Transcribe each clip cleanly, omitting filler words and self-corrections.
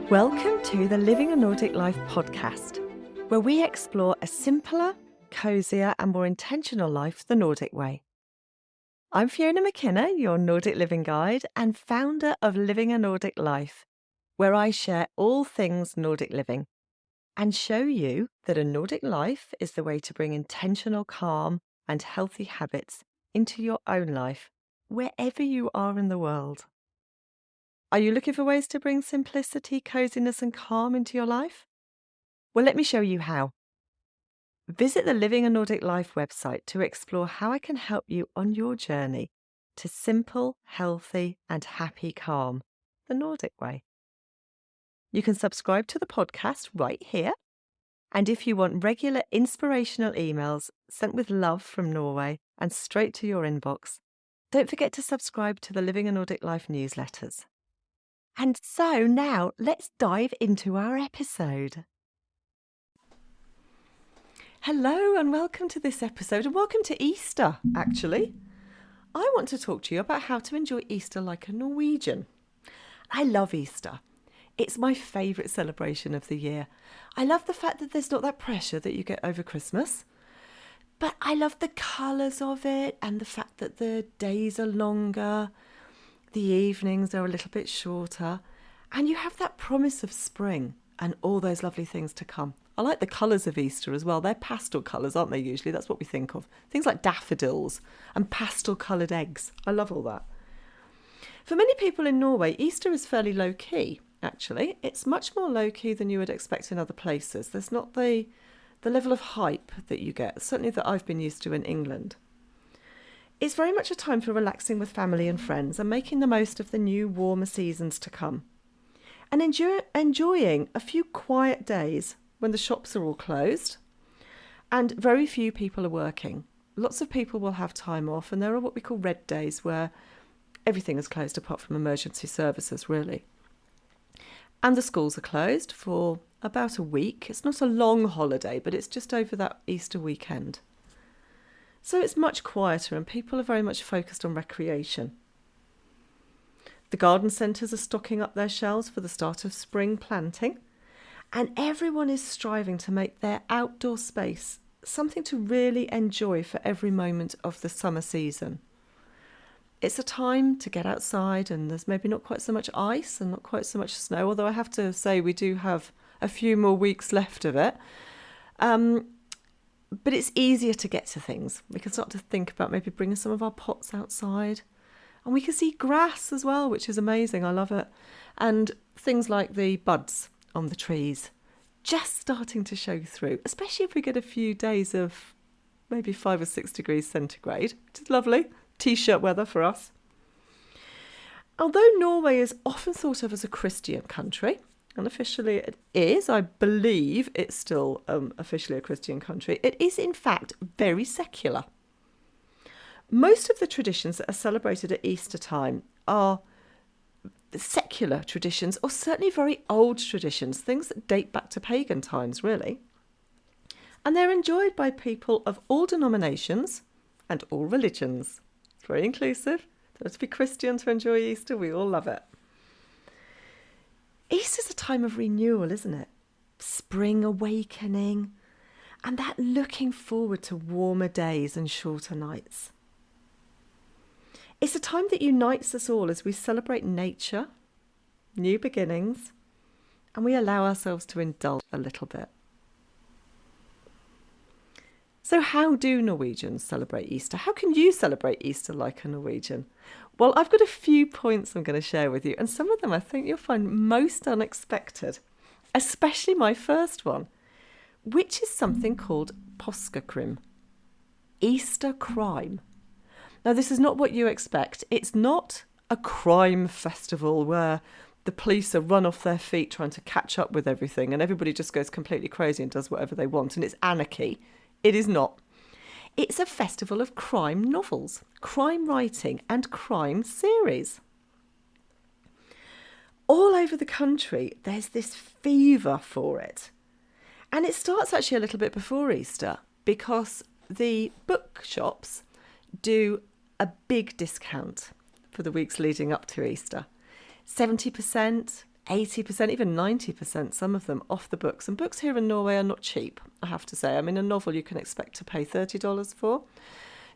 Welcome to the Living a Nordic Life podcast, where we explore a simpler, cosier and more intentional life the Nordic way. I'm Fiona McKenna, your Nordic living guide and founder of Living a Nordic Life, where I share all things Nordic living and show you that a Nordic life is the way to bring intentional calm and healthy habits into your own life, wherever you are in the world. Are you looking for ways to bring simplicity, coziness and calm into your life? Well, let me show you how. Visit the Living a Nordic Life website to explore how I can help you on your journey to simple, healthy and happy calm, the Nordic way. You can subscribe to the podcast right here. And if you want regular inspirational emails sent with love from Norway and straight to your inbox, don't forget to subscribe to the Living a Nordic Life newsletters. And so now let's dive into our episode. Hello and welcome to this episode, and welcome to Easter, actually. I want to talk to you about how to enjoy Easter like a Norwegian. I love Easter. It's my favourite celebration of the year. I love the fact that there's not that pressure that you get over Christmas. But I love the colours of it and the fact that the days are longer. The evenings are a little bit shorter, and you have that promise of spring and all those lovely things to come. I like the colours of Easter as well. They're pastel colours, aren't they, usually? That's what we think of. Things like daffodils and pastel-coloured eggs. I love all that. For many people in Norway, Easter is fairly low-key, actually. It's much more low-key than you would expect in other places. There's not the level of hype that you get, certainly that I've been used to in England. It's very much a time for relaxing with family and friends and making the most of the new warmer seasons to come. And enjoying a few quiet days when the shops are all closed and very few people are working. Lots of people will have time off, and there are what we call red days where everything is closed apart from emergency services, really. And the schools are closed for about a week. It's not a long holiday, but it's just over that Easter weekend. So it's much quieter and people are very much focused on recreation. The garden centres are stocking up their shelves for the start of spring planting, and everyone is striving to make their outdoor space something to really enjoy for every moment of the summer season. It's a time to get outside, and there's maybe not quite so much ice and not quite so much snow, although I have to say we do have a few more weeks left of it. But it's easier to get to things. We can start to think about maybe bringing some of our pots outside. And we can see grass as well, which is amazing. I love it. And things like the buds on the trees just starting to show through, especially if we get a few days of maybe 5 or 6 degrees centigrade, which is lovely. T-shirt weather for us. Although Norway is often thought of as a Christian country, and officially it is, I believe it's still officially a Christian country, it is in fact very secular. Most of the traditions that are celebrated at Easter time are secular traditions, or certainly very old traditions, things that date back to pagan times, really. And they're enjoyed by people of all denominations and all religions. It's very inclusive. Don't have to be Christian to enjoy Easter. We all love it. Easter's a time of renewal, isn't it? Spring awakening, and that looking forward to warmer days and shorter nights. It's a time that unites us all as we celebrate nature, new beginnings, and we allow ourselves to indulge a little bit. So how do Norwegians celebrate Easter? How can you celebrate Easter like a Norwegian? Well, I've got a few points I'm going to share with you, and some of them I think you'll find most unexpected, especially my first one, which is something called påskekrim, Easter crime. Now, this is not what you expect. It's not a crime festival where the police are run off their feet trying to catch up with everything and everybody just goes completely crazy and does whatever they want, and it's anarchy. It is not. It's a festival of crime novels, crime writing and crime series. All over the country, there's this fever for it. And it starts actually a little bit before Easter because the bookshops do a big discount for the weeks leading up to Easter. 70%, 80%, even 90%, some of them, off the books. And books here in Norway are not cheap, I have to say. I mean, a novel you can expect to pay $30 for.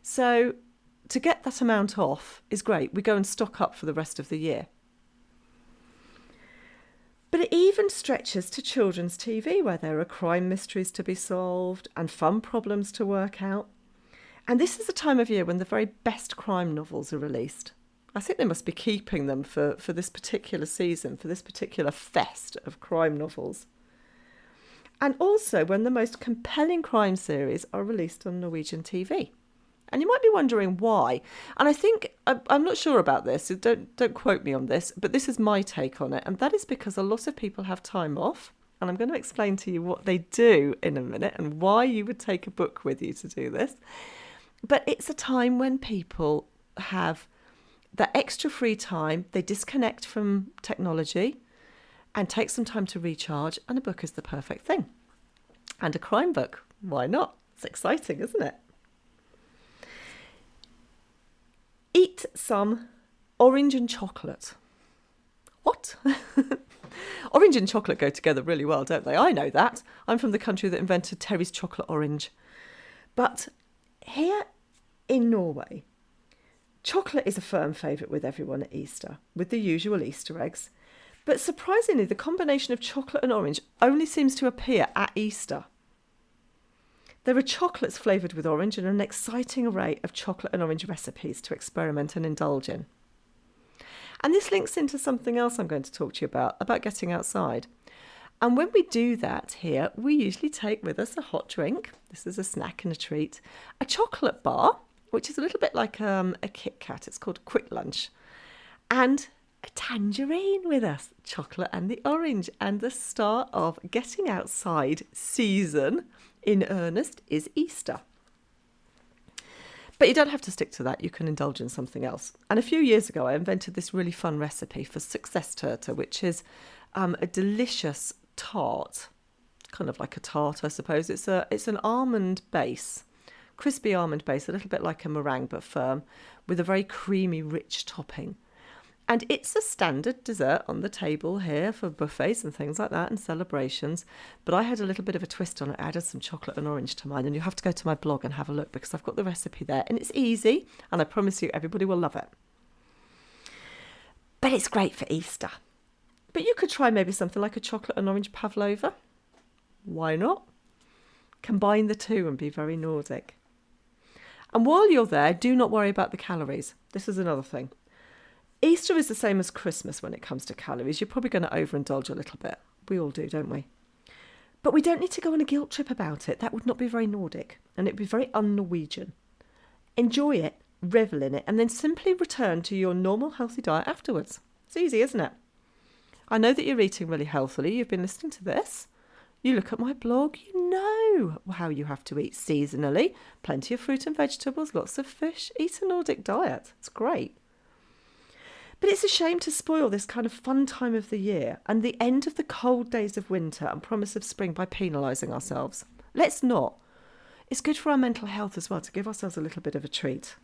So to get that amount off is great. We go and stock up for the rest of the year. But it even stretches to children's TV, where there are crime mysteries to be solved and fun problems to work out. And this is the time of year when the very best crime novels are released. I think they must be keeping them for this particular season, for this particular fest of crime novels. And also when the most compelling crime series are released on Norwegian TV. And you might be wondering why. And I think, I'm not sure about this, so don't quote me on this, but this is my take on it. And that is because a lot of people have time off. And I'm going to explain to you what they do in a minute and why you would take a book with you to do this. But it's a time when people have that extra free time, they disconnect from technology and take some time to recharge, and a book is the perfect thing. And a crime book, why not? It's exciting, isn't it? Eat some orange and chocolate. What? Orange and chocolate go together really well, don't they? I know that. I'm from the country that invented Terry's chocolate orange. But here in Norway, chocolate is a firm favourite with everyone at Easter, with the usual Easter eggs. But surprisingly, the combination of chocolate and orange only seems to appear at Easter. There are chocolates flavoured with orange and an exciting array of chocolate and orange recipes to experiment and indulge in. And this links into something else I'm going to talk to you about getting outside. And when we do that here, we usually take with us a hot drink. This is a snack and a treat. A chocolate bar, which is a little bit like a Kit Kat. It's called Quick Lunch. And a tangerine with us, chocolate and the orange. And the start of getting outside season in earnest is Easter. But you don't have to stick to that. You can indulge in something else. And a few years ago, I invented this really fun recipe for success turta, which is a delicious tart, kind of like a tart, I suppose. It's an almond base, crispy almond base, a little bit like a meringue but firm, with a very creamy, rich topping. And it's a standard dessert on the table here for buffets and things like that and celebrations. But I had a little bit of a twist on it. I added some chocolate and orange to mine, and you have to go to my blog and have a look because I've got the recipe there. And it's easy, and I promise you everybody will love it. But it's great for Easter. But you could try maybe something like a chocolate and orange pavlova. Why not? Combine the two and be very Nordic. And while you're there, do not worry about the calories. This is another thing. Easter is the same as Christmas when it comes to calories. You're probably going to overindulge a little bit. We all do, don't we? But we don't need to go on a guilt trip about it. That would not be very Nordic, and it would be very un-Norwegian. Enjoy it, revel in it, and then simply return to your normal healthy diet afterwards. It's easy, isn't it? I know that you're eating really healthily. You've been listening to this. You look at my blog, you know how you have to eat seasonally. Plenty of fruit and vegetables, lots of fish. Eat a Nordic diet. It's great. But it's a shame to spoil this kind of fun time of the year and the end of the cold days of winter and promise of spring by penalising ourselves. Let's not. It's good for our mental health as well to give ourselves a little bit of a treat.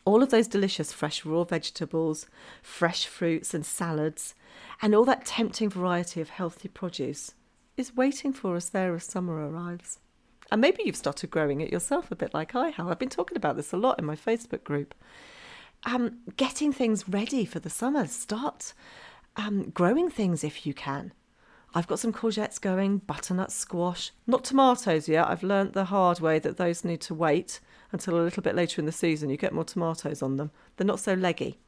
All of those delicious fresh raw vegetables, fresh fruits and salads, and all that tempting variety of healthy produce is waiting for us there as summer arrives. And maybe you've started growing it yourself a bit like I have. I've been talking about this a lot in my Facebook group. Getting things ready for the summer. Start growing things if you can. I've got some courgettes going, butternut squash, not tomatoes yet. I've learnt the hard way that those need to wait until a little bit later in the season. You get more tomatoes on them. They're not so leggy.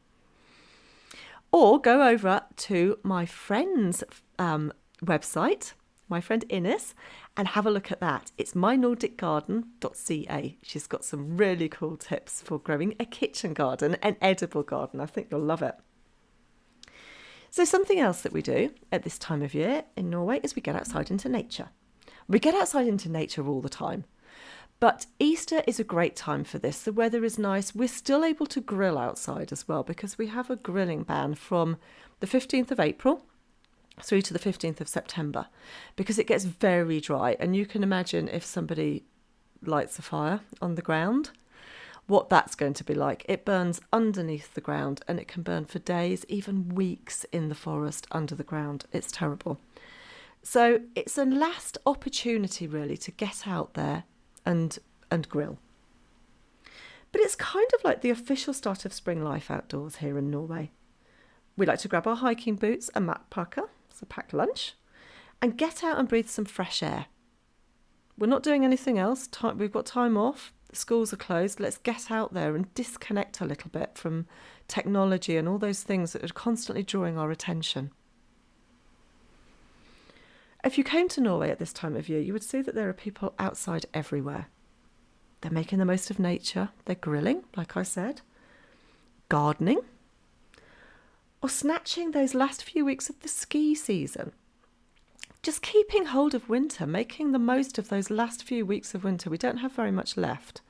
Or go over to my friend's website, my friend Ines, and have a look at that. It's mynordicgarden.ca. She's got some really cool tips for growing a kitchen garden, an edible garden. I think you'll love it. So something else that we do at this time of year in Norway is we get outside into nature. We get outside into nature all the time. But Easter is a great time for this. The weather is nice. We're still able to grill outside as well because we have a grilling ban from the 15th of April through to the 15th of September because it gets very dry. And you can imagine if somebody lights a fire on the ground, what that's going to be like. It burns underneath the ground, and it can burn for days, even weeks in the forest under the ground. It's terrible. So it's a last opportunity really to get out there and grill. But it's kind of like the official start of spring life outdoors here in Norway. We like to grab our hiking boots, a matpakke, so pack lunch, and get out and breathe some fresh air. We're not doing anything else. We've got time off. The schools are closed. Let's get out there and disconnect a little bit from technology and all those things that are constantly drawing our attention. If you came to Norway at this time of year, you would see that there are people outside everywhere. They're making the most of nature. They're grilling, like I said, gardening, or snatching those last few weeks of the ski season. Just keeping hold of winter, making the most of those last few weeks of winter. We don't have very much left.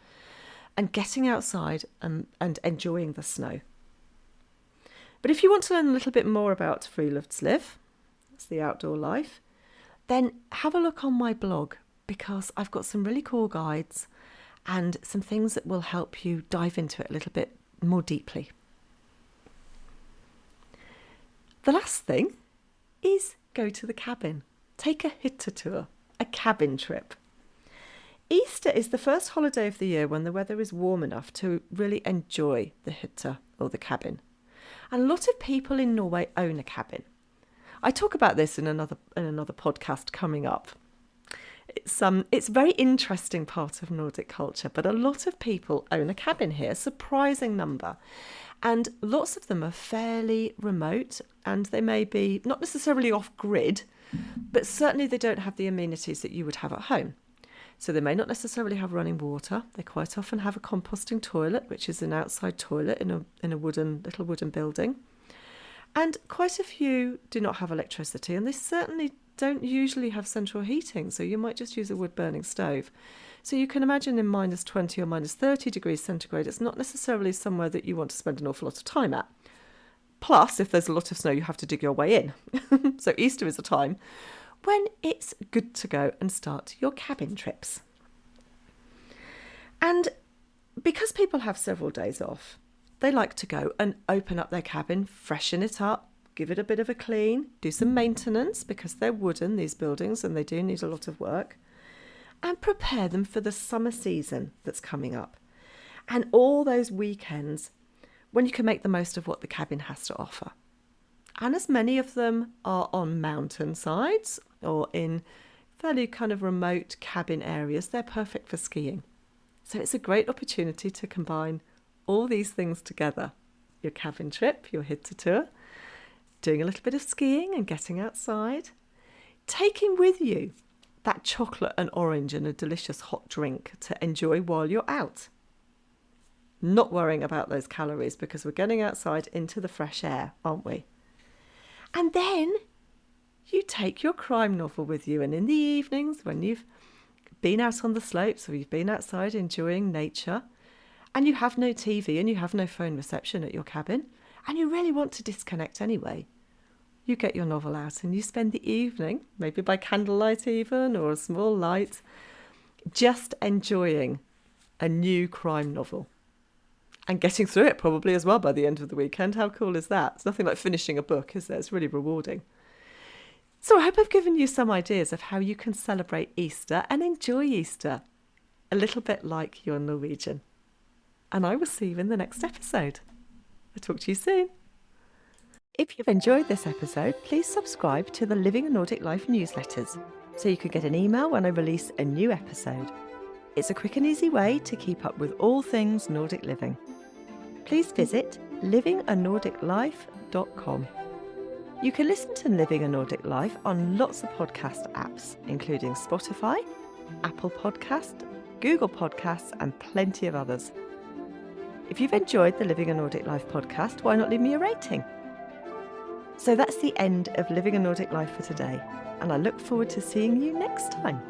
And getting outside and enjoying the snow. But if you want to learn a little bit more about friluftsliv, that's the outdoor life, then have a look on my blog, because I've got some really cool guides and some things that will help you dive into it a little bit more deeply. The last thing is go to the cabin. Take a hyttetur, a cabin trip. Easter is the first holiday of the year when the weather is warm enough to really enjoy the hytte or the cabin. And a lot of people in Norway own a cabin. I talk about this in another podcast coming up. It's a very interesting part of Nordic culture, but a lot of people own a cabin here, a surprising number. And lots of them are fairly remote, and they may be not necessarily off-grid, but certainly they don't have the amenities that you would have at home. So they may not necessarily have running water. They quite often have a composting toilet, which is an outside toilet in a little wooden building. And quite a few do not have electricity, and they certainly don't usually have central heating, so you might just use a wood-burning stove. So you can imagine in minus 20 or minus 30 degrees centigrade, it's not necessarily somewhere that you want to spend an awful lot of time at. Plus, if there's a lot of snow, you have to dig your way in. So Easter is a time when it's good to go and start your cabin trips. And because people have several days off, they like to go and open up their cabin, freshen it up, give it a bit of a clean, do some maintenance because they're wooden, these buildings, and they do need a lot of work, and prepare them for the summer season that's coming up. And all those weekends when you can make the most of what the cabin has to offer. And as many of them are on mountain sides or in fairly kind of remote cabin areas, they're perfect for skiing. So it's a great opportunity to combine all these things together. Your cabin trip, your hyttetur, doing a little bit of skiing and getting outside, taking with you that chocolate and orange and a delicious hot drink to enjoy while you're out. Not worrying about those calories because we're getting outside into the fresh air, aren't we? And then you take your crime novel with you, and in the evenings when you've been out on the slopes or you've been outside enjoying nature and you have no TV and you have no phone reception at your cabin and you really want to disconnect anyway, you get your novel out and you spend the evening, maybe by candlelight even or a small light, just enjoying a new crime novel. And getting through it probably as well by the end of the weekend. How cool is that? It's nothing like finishing a book, is there? It's really rewarding. So I hope I've given you some ideas of how you can celebrate Easter and enjoy Easter a little bit like you're Norwegian. And I will see you in the next episode. I'll talk to you soon. If you've enjoyed this episode, please subscribe to the Living a Nordic Life newsletters so you can get an email when I release a new episode. It's a quick and easy way to keep up with all things Nordic living. Please visit livinganordiclife.com. You can listen to Living a Nordic Life on lots of podcast apps, including Spotify, Apple Podcast, Google Podcasts, and plenty of others. If you've enjoyed the Living a Nordic Life podcast, why not leave me a rating? So that's the end of Living a Nordic Life for today, and I look forward to seeing you next time.